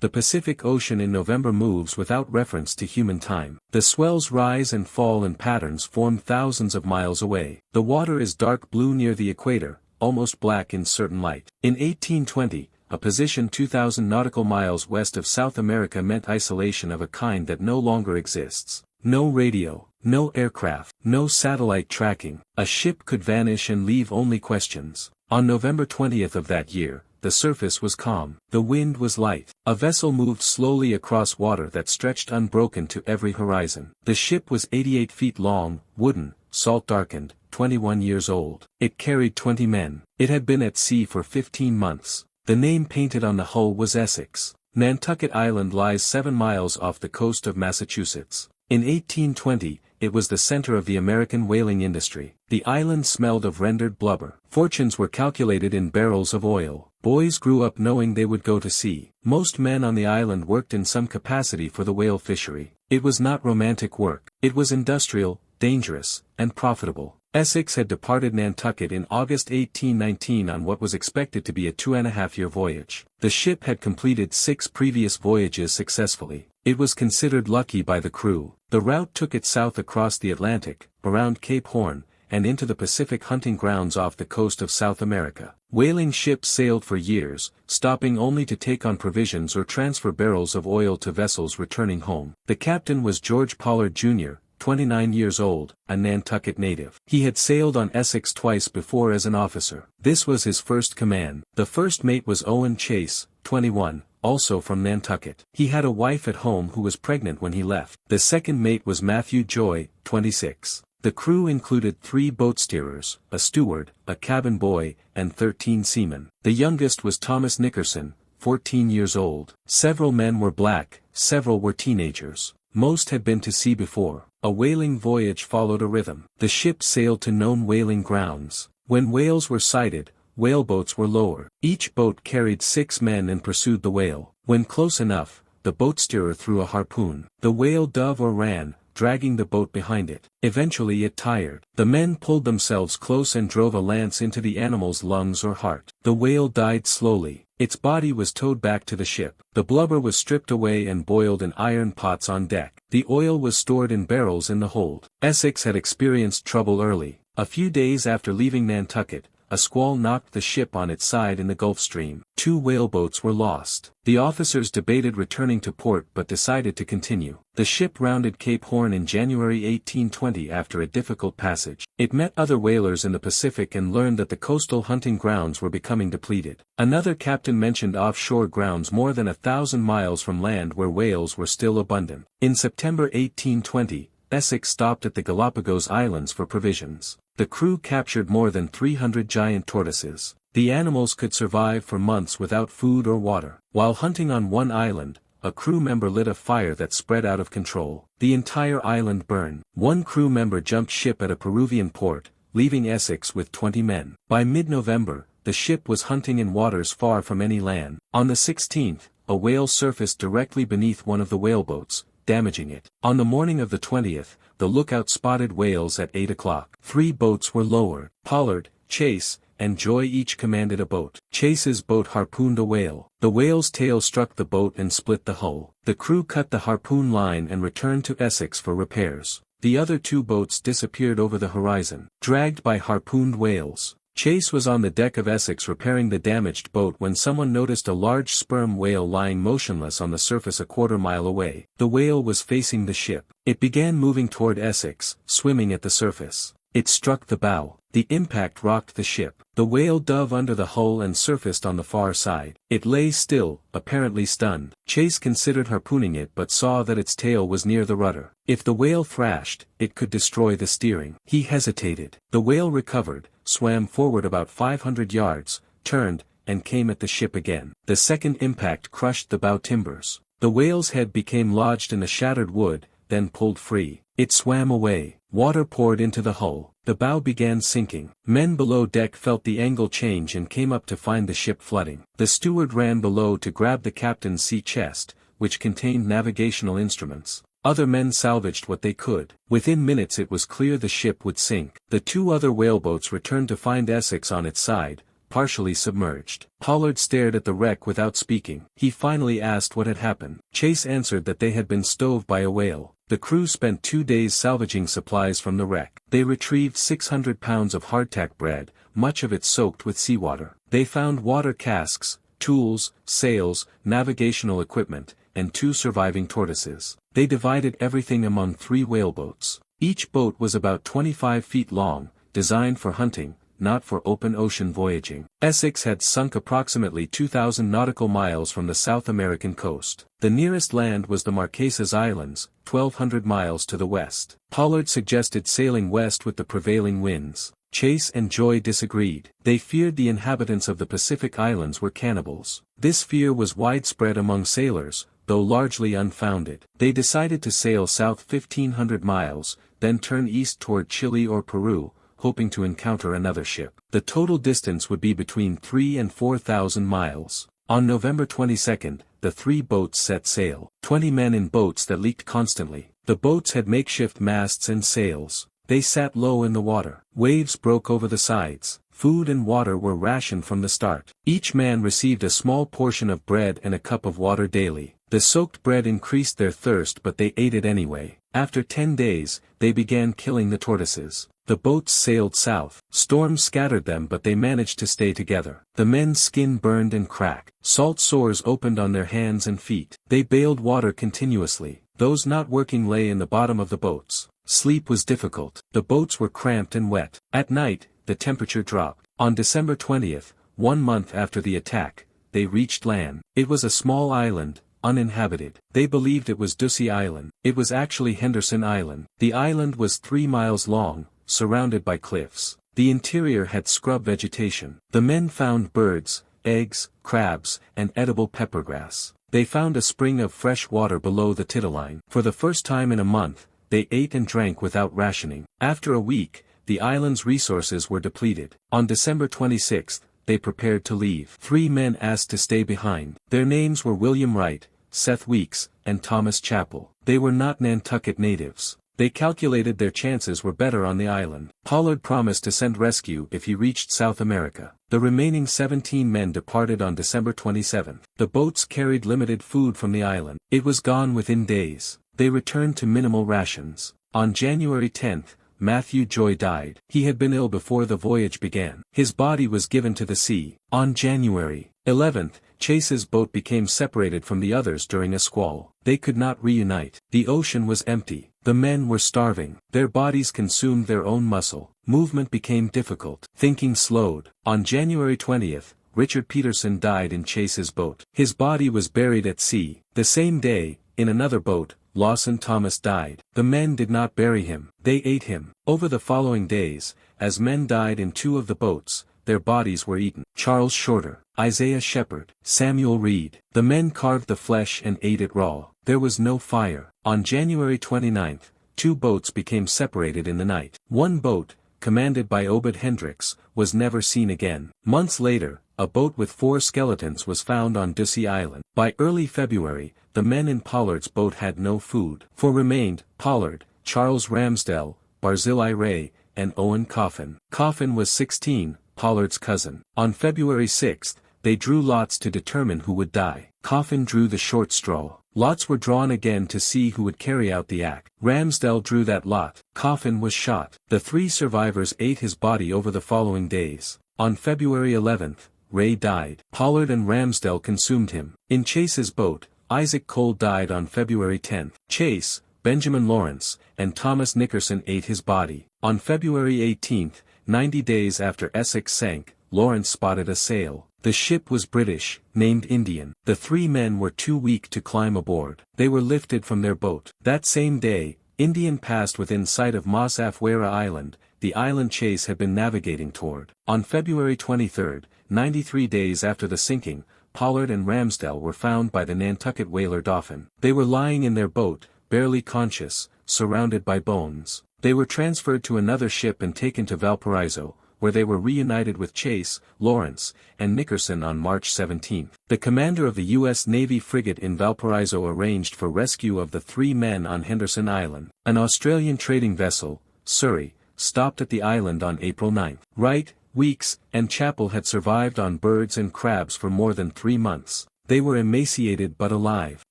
The Pacific Ocean in November moves without reference to human time. The swells rise and fall in patterns formed thousands of miles away. The water is dark blue near the equator, almost black in certain light. In 1820, a position 2,000 nautical miles west of South America meant isolation of a kind that no longer exists. No radio, no aircraft, no satellite tracking. A ship could vanish and leave only questions. On November 20th of that year, the surface was calm. The wind was light. A vessel moved slowly across water that stretched unbroken to every horizon. The ship was 88 feet long, wooden, salt-darkened, 21 years old. It carried 20 men. It had been at sea for 15 months. The name painted on the hull was Essex. Nantucket Island lies 7 miles off the coast of Massachusetts. In 1820, it was the center of the American whaling industry. The island smelled of rendered blubber. Fortunes were calculated in barrels of oil. Boys grew up knowing they would go to sea. Most men on the island worked in some capacity for the whale fishery. It was not romantic work. It was industrial, dangerous, and profitable. Essex had departed Nantucket in August 1819 on what was expected to be a 2.5-year voyage. The ship had completed 6 previous voyages successfully. It was considered lucky by the crew. The route took it south across the Atlantic, around Cape Horn, and into the Pacific hunting grounds off the coast of South America. Whaling ships sailed for years, stopping only to take on provisions or transfer barrels of oil to vessels returning home. The captain was George Pollard Jr., 29 years old, a Nantucket native. He had sailed on Essex twice before as an officer. This was his first command. The first mate was Owen Chase, 21, also from Nantucket. He had a wife at home who was pregnant when he left. The second mate was Matthew Joy, 26. The crew included 3 boat steerers, a steward, a cabin boy, and 13 seamen. The youngest was Thomas Nickerson, 14 years old. Several men were black, several were teenagers. Most had been to sea before. A whaling voyage followed a rhythm. The ship sailed to known whaling grounds. When whales were sighted, whaleboats were lowered. Each boat carried 6 men and pursued the whale. When close enough, the boat steerer threw a harpoon. The whale dove or ran, dragging the boat behind it. Eventually it tired. The men pulled themselves close and drove a lance into the animal's lungs or heart. The whale died slowly. Its body was towed back to the ship. The blubber was stripped away and boiled in iron pots on deck. The oil was stored in barrels in the hold. Essex had experienced trouble early. A few days after leaving Nantucket, a squall knocked the ship on its side in the Gulf Stream. 2 whaleboats were lost. The officers debated returning to port but decided to continue. The ship rounded Cape Horn in January 1820 after a difficult passage. It met other whalers in the Pacific and learned that the coastal hunting grounds were becoming depleted. Another captain mentioned offshore grounds more than 1,000 miles from land where whales were still abundant. In September 1820, Essex stopped at the Galapagos Islands for provisions. The crew captured more than 300 giant tortoises. The animals could survive for months without food or water. While hunting on one island, a crew member lit a fire that spread out of control. The entire island burned. One crew member jumped ship at a Peruvian port, leaving Essex with 20 men. By mid-November, the ship was hunting in waters far from any land. On the 16th, a whale surfaced directly beneath one of the whaleboats, damaging it. On the morning of the 20th, the lookout spotted whales at 8 o'clock. 3 boats were lowered. Pollard, Chase, and Joy each commanded a boat. Chase's boat harpooned a whale. The whale's tail struck the boat and split the hull. The crew cut the harpoon line and returned to Essex for repairs. The other 2 boats disappeared over the horizon, dragged by harpooned whales. Chase was on the deck of Essex repairing the damaged boat when someone noticed a large sperm whale lying motionless on the surface a quarter-mile away. The whale was facing the ship. It began moving toward Essex, swimming at the surface. It struck the bow. The impact rocked the ship. The whale dove under the hull and surfaced on the far side. It lay still, apparently stunned. Chase considered harpooning it but saw that its tail was near the rudder. If the whale thrashed, it could destroy the steering. He hesitated. The whale recovered, swam forward about 500 yards, turned, and came at the ship again. The second impact crushed the bow timbers. The whale's head became lodged in the shattered wood, then pulled free. It swam away. Water poured into the hull. The bow began sinking. Men below deck felt the angle change and came up to find the ship flooding. The steward ran below to grab the captain's sea chest, which contained navigational instruments. Other men salvaged what they could. Within minutes it was clear the ship would sink. The 2 other whaleboats returned to find Essex on its side, partially submerged. Pollard stared at the wreck without speaking. He finally asked what had happened. Chase answered that they had been stove by a whale. The crew spent 2 days salvaging supplies from the wreck. They retrieved 600 pounds of hardtack bread, much of it soaked with seawater. They found water casks, tools, sails, navigational equipment, and 2 surviving tortoises. They divided everything among 3 whaleboats. Each boat was about 25 feet long, designed for hunting, not for open ocean voyaging. Essex had sunk approximately 2,000 nautical miles from the South American coast. The nearest land was the Marquesas Islands, 1,200 miles to the west. Pollard suggested sailing west with the prevailing winds. Chase and Joy disagreed. They feared the inhabitants of the Pacific Islands were cannibals. This fear was widespread among sailors, though largely unfounded. They decided to sail south 1,500 miles, then turn east toward Chile or Peru, hoping to encounter another ship. The total distance would be between 3,000 and 4,000 miles. On November 22, the 3 boats set sail. 20 men in boats that leaked constantly. The boats had makeshift masts and sails. They sat low in the water. Waves broke over the sides. Food and water were rationed from the start. Each man received a small portion of bread and a cup of water daily. The soaked bread increased their thirst, but they ate it anyway. After 10 days, they began killing the tortoises. The boats sailed south. Storms scattered them, but they managed to stay together. The men's skin burned and cracked. Salt sores opened on their hands and feet. They bailed water continuously. Those not working lay in the bottom of the boats. Sleep was difficult. The boats were cramped and wet. At night, the temperature dropped. On December 20th, 1 month after the attack, they reached land. It was a small island, uninhabited. They believed it was Ducie Island. It was actually Henderson Island. The island was 3 miles long, surrounded by cliffs. The interior had scrub vegetation. The men found birds, eggs, crabs, and edible peppergrass. They found a spring of fresh water below the tidal. For the first time in a month, they ate and drank without rationing. After a week, the island's resources were depleted. On December 26, they prepared to leave. 3 men asked to stay behind. Their names were William Wright, Seth Weeks, and Thomas Chappell. They were not Nantucket natives. They calculated their chances were better on the island. Pollard promised to send rescue if he reached South America. The remaining 17 men departed on December 27. The boats carried limited food from the island. It was gone within days. They returned to minimal rations. On January 10, Matthew Joy died. He had been ill before the voyage began. His body was given to the sea. On January 11, Chase's boat became separated from the others during a squall. They could not reunite. The ocean was empty. The men were starving. Their bodies consumed their own muscle. Movement became difficult. Thinking slowed. On January 20, Richard Peterson died in Chase's boat. His body was buried at sea. The same day, in another boat, Lawson Thomas died. The men did not bury him. They ate him. Over the following days, as men died in 2 of the boats, their bodies were eaten. Charles Shorter, Isaiah Shepard, Samuel Reed. The men carved the flesh and ate it raw. There was no fire. On January 29, 2 boats became separated in the night. One boat, commanded by Obed Hendricks, was never seen again. Months later, a boat with 4 skeletons was found on Ducie Island. By early February, the men in Pollard's boat had no food. 4 remained: Pollard, Charles Ramsdell, Barzillai Ray, and Owen Coffin. Coffin was 16, Pollard's cousin. On February 6, they drew lots to determine who would die. Coffin drew the short straw. Lots were drawn again to see who would carry out the act. Ramsdell drew that lot. Coffin was shot. The 3 survivors ate his body over the following days. On February 11, Ray died. Pollard and Ramsdell consumed him. In Chase's boat, Isaac Cole died on February 10. Chase, Benjamin Lawrence, and Thomas Nickerson ate his body. On February 18, 90 days after Essex sank, Lawrence spotted a sail. The ship was British, named Indian. The 3 men were too weak to climb aboard. They were lifted from their boat. That same day, Indian passed within sight of Masafuera Island, the island Chase had been navigating toward. On February 23, 93 days after the sinking, Pollard and Ramsdell were found by the Nantucket whaler Dauphin. They were lying in their boat, barely conscious, surrounded by bones. They were transferred to another ship and taken to Valparaiso, where they were reunited with Chase, Lawrence, and Nickerson on March 17. The commander of the U.S. Navy frigate in Valparaiso arranged for rescue of the 3 men on Henderson Island. An Australian trading vessel, Surrey, stopped at the island on April 9. Wright, weeks, and Chapel had survived on birds and crabs for more than 3 months. They were emaciated but alive.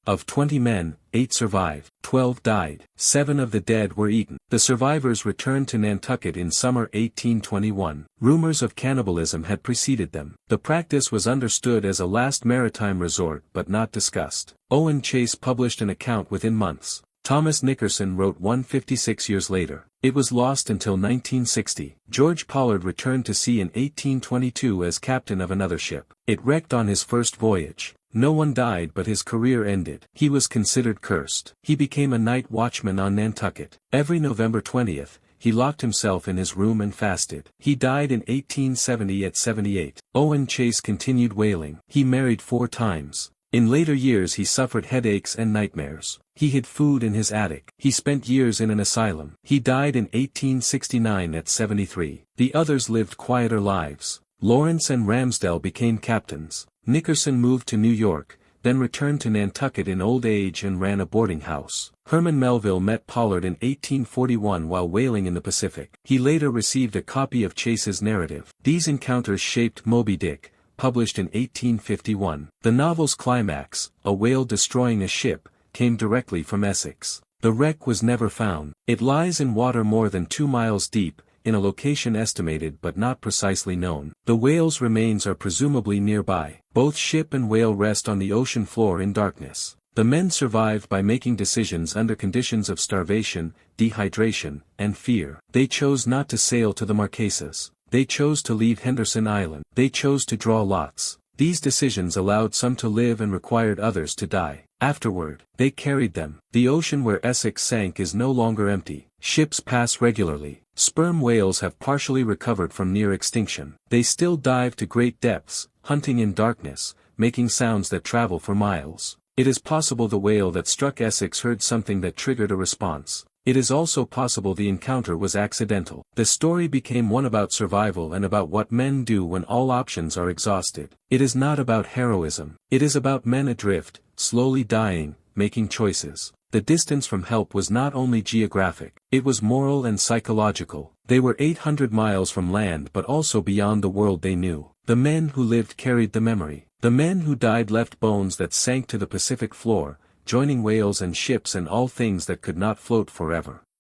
Of 20 men, 8 survived, 12 died, 7 of the dead were eaten. The survivors returned to Nantucket in summer 1821. Rumors of cannibalism had preceded them. The practice was understood as a last maritime resort but not discussed. Owen Chase published an account within months. Thomas Nickerson wrote one 56 years later. It was lost until 1960. George Pollard returned to sea in 1822 as captain of another ship. It wrecked on his first voyage. No one died but his career ended. He was considered cursed. He became a night watchman on Nantucket. Every November 20th, he locked himself in his room and fasted. He died in 1870 at 78. Owen Chase continued whaling. He married 4 times. In later years he suffered headaches and nightmares. He hid food in his attic. He spent years in an asylum. He died in 1869 at 73. The others lived quieter lives. Lawrence and Ramsdell became captains. Nickerson moved to New York, then returned to Nantucket in old age and ran a boarding house. Herman Melville met Pollard in 1841 while whaling in the Pacific. He later received a copy of Chase's narrative. These encounters shaped Moby Dick, published in 1851. The novel's climax, a whale destroying a ship, came directly from Essex. The wreck was never found. It lies in water more than 2 miles deep, in a location estimated but not precisely known. The whale's remains are presumably nearby. Both ship and whale rest on the ocean floor in darkness. The men survived by making decisions under conditions of starvation, dehydration, and fear. They chose not to sail to the Marquesas. They chose to leave Henderson Island. They chose to draw lots. These decisions allowed some to live and required others to die. Afterward, they carried them. The ocean where Essex sank is no longer empty. Ships pass regularly. Sperm whales have partially recovered from near extinction. They still dive to great depths, hunting in darkness, making sounds that travel for miles. It is possible the whale that struck Essex heard something that triggered a response. It is also possible the encounter was accidental. The story became one about survival and about what men do when all options are exhausted. It is not about heroism. It is about men adrift, slowly dying, making choices. The distance from help was not only geographic, it was moral and psychological. They were 800 miles from land but also beyond the world they knew. The men who lived carried the memory. The men who died left bones that sank to the Pacific floor, joining whales and ships and all things that could not float forever.